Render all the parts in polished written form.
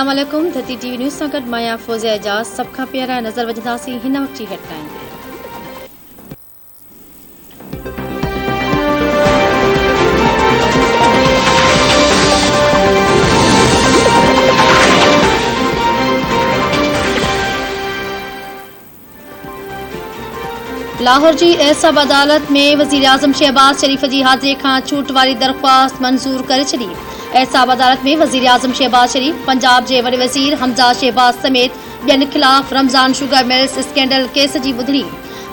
अस्सलाम वालेकुम। धरती टीवी न्यूज़ सां गॾु मां फ़ौज़िया एजाज़। सभ खां पहिरियां नज़र विझंदासीं हिन वक़्त जी हेडलाइन ते। लाहौर जी एसब अदालत में वज़ीर आज़म शहबाज शरीफ़ जी हाज़िरी खां छूट वारी दरख़्वास्त मंज़ूर करे छॾी। एहसाब अदालत में वज़ीर आज़म शहबाज शरीफ़, पंजाब जे वॾे वज़ीर हमज़ा शहबाज समेत ॿियनि ख़िलाफ़ Ramzan sugar mills scandal case जी ॿुधणी।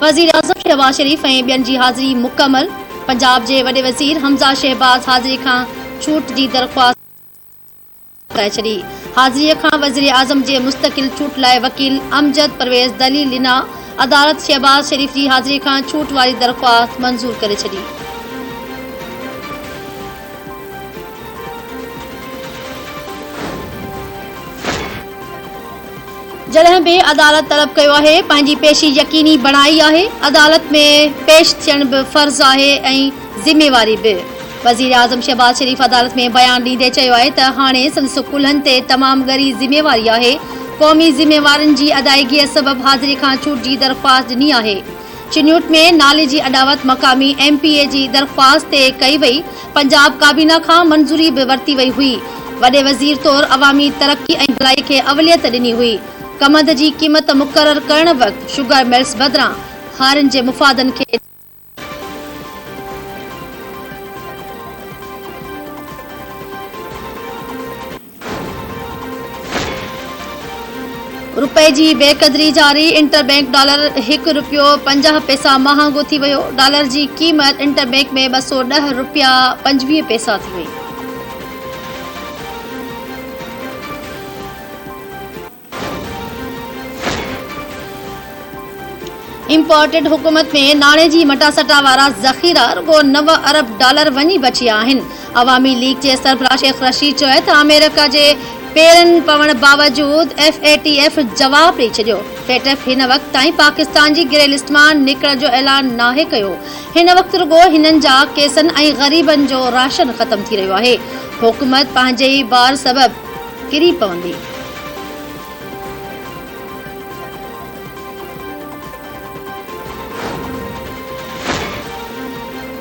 वज़ीर आज़म शहबाज शरीफ़ ऐं ॿियनि जी हाज़िरी मुकमल। पंजाब जे वॾे वज़ीर हमज़ा शहबाज हाज़िरी खां छूट जी दरख़्वास्त कराए छॾी। हाज़िरीअ खां वज़ीर आज़म जे मुस्तक़िल छूट लाइ वकील अमजद परवेज़ दलील ॾिना। अदालत शहबाज शरीफ़ जी हाज़िरी खां छूट वारी दरख़्वास्त मंज़ूर करे छॾी। जॾहिं बि अदालत तलब कयो आहे पंहिंजी पेशी यकीनी बणाई आहे। अदालत में पेश थियण बि फ़र्ज़ आहे ऐं ज़िम्मेवारी बि। वज़ीर आज़म शहबाज शरीफ़ अदालत में बयान ॾींदे चयो आहे त हाणे संदसि कुल्हनि ते तमामु ॻरी ज़िम्मेवारी आहे। क़ौमी ज़िम्मेवारनि जी अदायगीअ सबबि हाज़िरी खां छूट जी दरख़्वास्त ॾिनी आहे। चिन्यूट में नाले जी अॾावत मक़ामी MPA जी दरख़्वास्त ते कई वई। पंजाब काबीना खां मंज़ूरी बि वरिती वई हुई। वॾे वज़ीर तौरु अवामी तरक़ी ऐं भलाई खे अवलियत ॾिनी हुई। कमंद जी क़ीमत मुक़ररु करण वक़्तु शुगर मिल्स बदिरां हारियुनि जे मुफ़ादनि खे रुपए जी बेक़दरी जारी। इंटरबैंक डॉलर ₹1.50 महांगो थी वियो। डॉलर जी क़ीमत इंटरबैंक में ₹210.25 थी वई। इम्पोर्टेड हुकूमत में नाणे जी मटासटा वारा ज़ख़ीरा रुगो $9 अरब वञी बचिया आहिनि। अवामी लीग जे सरबराह शेख रशीद चयो त अमेरिका जे पेरनि पवण बावजूद FATF जवाब ॾेई छॾियो। FATF हिन वक़्त ताईं पाकिस्तान जी ग्रे लिस्ट मां निकिरण जो ऐलान नाहे कयो। हिन वक़्तु रुगो हिननि जा केसनि ऐं ग़रीबनि जो राशन ख़तम थी रहियो आहे। हुकूमत पंहिंजे ई बार सबबि किरी पवंदी।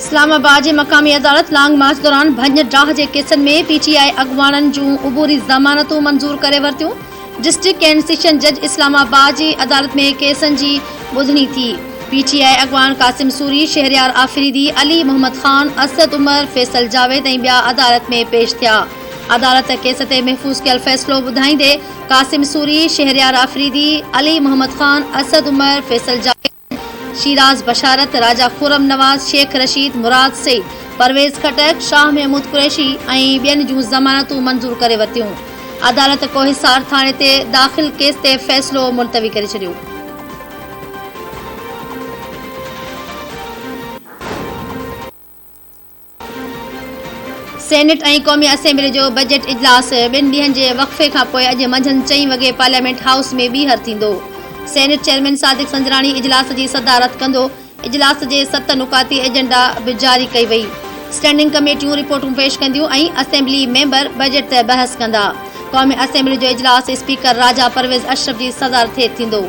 इस्लामाबाद जे मक़ामी अदालत लॉन्ग मार्च दौरान भञ डाह जे केसनि में PTI अॻुवाणनि जूं उबूरी ज़मानतूं मंज़ूर करे वरितियूं। डिस्ट्रिक्ट एंड सेशन जज इस्लामाबाद जी अदालत में केसनि जी ॿुधणी थी। PTI अॻुवान कासिम सूरी, शहरयार आफरीदी, अली मोहम्मद ख़ान, असद उमर, फैसल जावेद ऐं ॿिया अदालत में पेश थिया। अदालत केस ते महफ़ूज़ कयल फ़ैसिलो ॿुधाईंदे कासिम सूरी, शहरयार आफरीदी, अली मोहम्मद ख़ान, असद उमर, फैसल जावेद, शीराज बशारत, राजा खुरम नवाज़, शेख रशीद, मुराद सईद, परवेज़ खटक, शाह महमूद कुरैशी ऐं ॿियनि जूं ज़मानतूं मंज़ूर करे वरितियूं। अदालत कोहिसार थाणे ते दाख़िल केस ते फ़ैसिलो मुलतवी करे छॾियो। सेनेट ऐं क़ौमी असेंबली जो बजट इजलास 2 ॾींहनि जे वक़फ़े खां पोइ अॼु मंझंदि 4 वॻे पार्लियामेंट हाउस में ॿीहर थींदो। सेनेट चेयरमैन सादिक संजराणी इजलास जी सदारत कंदो। इजलास जे 7 नुकाती एजेंडा बि जारी कई वई। स्टैंडिंग कमेटियूं रिपोर्टूं पेश कंदियूं ऐं असेंबली मेंबर बजट ते बहस कंदा। क़ौमी असेंबली जो इजलास स्पीकर राजा परवेज़ अशरफ जी सदारत हेठि थींदो।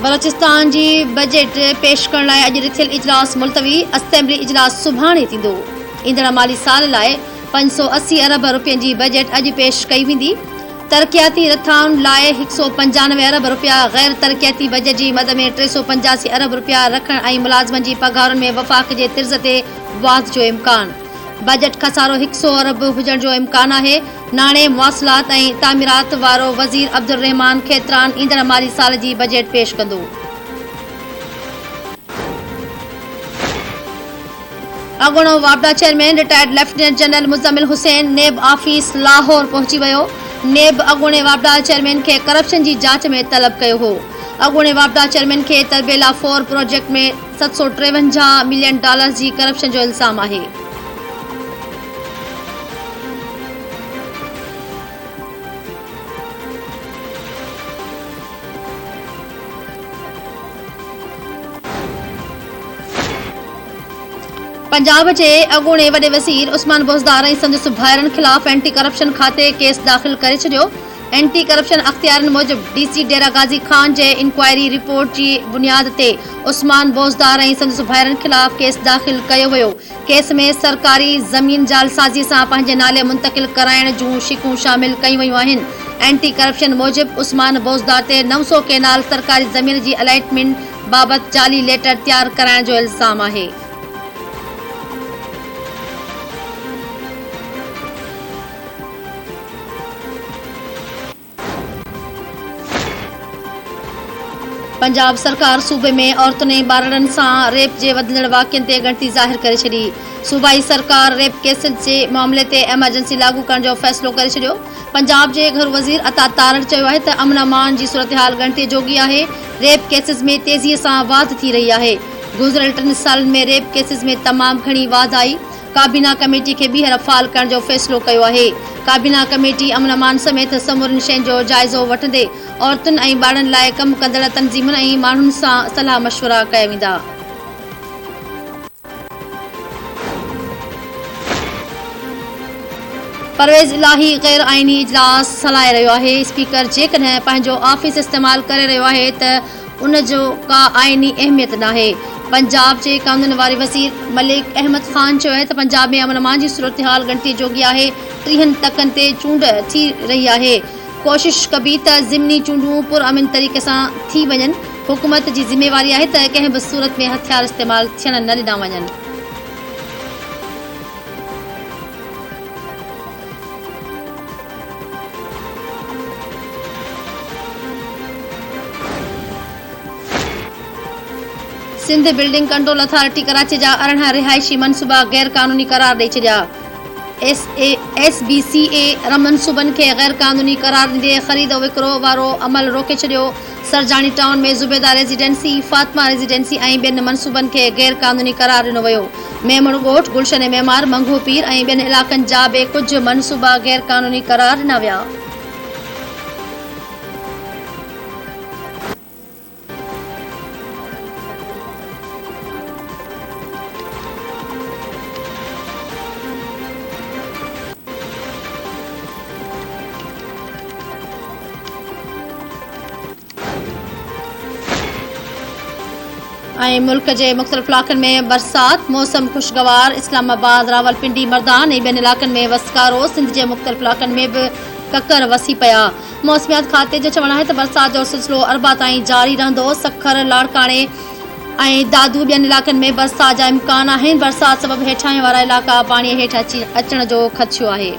बलोचिस्तान जी बजट पेश करण लाइ अॼु रिथियल इजलास मुलतवी। असेंबली इजलास सुभाणे थींदो। ईंदड़ माली साल लाइ 580 अरब रुपयनि जी बजट अॼु पेश कई वेंदी। तरक़ियाती रिथाउनि लाइ 195 अरब रुपया, गैर तरक़ियाती बजट जी मद में 385 अरब रुपया रखण ऐं मुलाज़िमनि जी पघारुनि में वफ़ाक़ जे तिर्ज़ ते वाध जो इम्कान। बजट खसारो 100 अरब हुजण जो इम्कान आहे। नाणे मुवासिलात ऐं तामीरात वारो वज़ीर अब्दुर रहमान खेतरान ईंदड़ माली साल जी बजट पेश कंदो। अॻूणो वापडा chairman retired lieutenant general Muzammil Hussain NAB office Lahore पहुची वियो। नेब अॻूणे वापडा चेयरमैन खे करप्शन जी जांच में तलब कयो हो। अॻूणे वापडा चेयरमैन खे तरबेला 4 प्रोजेक्ट में $753 मिलियन जी करप्शन जो इल्ज़ाम आहे। पंजाब के अॻूणे वॾे वज़ीर उस्मान बोज़दार ऐं संदसि भाइरनि ख़िलाफ़ एंटी करप्शन खाते केस दाख़िल करे छॾियो। एंटी करप्शन अख़्तियारनि मूजिब डीसी डेरा गाज़ी खान जे इंक्वायरी रिपोर्ट की बुनियाद ते उस्मान बोज़दार ऐं संदसि भाइरनि ख़िलाफ़ केस दाख़िल कयो वियो। केस में सरकारी ज़मीन जालसाज़ी सां पंहिंजे नाले मुंतक़िल कराइण जूं शिकूं शामिल कयूं वयूं आहिनि। एंटी करप्शन मूजिब उस्मान बोज़दार ते 900 केनाल सरकारी ज़मीन जी अलॉटमेंट बाबति जाली लेटर तैयार कराइण जो इल्ज़ाम आहे। पंजाब सरकार सूबे में औरतुनि ऐं ॿारनि सां रेप जे वधंदड़ वाक़िअनि ते ॻणती ज़ाहिर करे छॾी। सूबाई सरकार रेप केसनि जे मामले ते एमरजेंसी लागू करण जो फ़ैसिलो करे छॾियो। पंजाब जे घर वज़ीर अता तारड़ चयो आहे त अमन अमान जी सूरतहाल ॻणती जोगी आहे। रेप केसिस में तेज़ीअ सां वाध थी रही आहे। गुज़िरियल 3 सालनि में रेप केसिस में तमामु घणी वाध आई। काबीना कमेटी खे ॿीहर फ़ाल करण जो फ़ैसिलो कयो आहे। काबीना कमेटी अमन अमान समेत समूरनि शयुनि जो जाइज़ो वठंदे औरतुनि ऐं ॿारनि लाइ कमु कंदड़ तंज़ीमुनि ऐं माण्हुनि सां सलाह मशवरा कया वेंदा। परवेज़ इलाही गैर आइनी इजलास हलाए रहियो आहे। स्पीकर जेकॾहिं पंहिंजो ऑफिस इस्तेमाल करे रहियो आहे त उन जो का आइनी अहमियत नाहे। पंजाब जे कानून वारे वज़ीर मलिक अहमद ख़ान चयो आहे त पंजाब में अमन अमान जी सूरतहाल ॻणती जोगी आहे। 30 टकनि ते चूंड थी रही आहे। कोशिश कबी त ज़िमनी चूंडूं पुरअमन तरीक़े सां थी वञनि। हुकूमत जी ज़िम्मेवारी आहे त कंहिं बि सूरत में हथियार इस्तेमाल थियण न ॾिना वञनि। Sindh building control authority Karachi जा 18 रिहायशी मनसूबा गैर कानूनी करार ॾेई छॾिया। SBCA मनसूबनि खे गैर कानूनी करार ॾींदे ख़रीद विकिरो वारो अमल रोके छॾियो। सरजानी टाउन में ज़ुबैदा रेजिडेंसी, फातिमा रेजिडेंसी ऐं ॿियनि मनसूबनि खे गैर कानूनी करार ॾिनो वियो। मेमण ॻोठ, गुलशन मेमार, मंगो पीर ऐं ॿियनि इलाक़नि जा ॿिए कुझु मनसूबा गैर कानूनी करार ॾिना विया। मुल्क के मुख़्तलिफ़ इलाक़नि में बरसात, मौसम खुशगवार। इस्लामाबाद, रावलपिंडी, मर्दान ऐं ॿियनि इलाक़नि में वसकारो। सिंध के मुख़्तलिफ़ इलाक़नि में भी ककर वसी पिया। मौसमियात खाते जो चवणु आहे त बरसात जो सिलसिलो अरबा ताईं जारी रहंदो। सखर, लाड़काणे ऐं दादू ॿियनि इलाक़नि में बरसात जा इम्कान आहिनि। बरसात सबबि हेठां वारा इलाक़ा पाणीअ हेठि अचण जो ख़दशो आहे।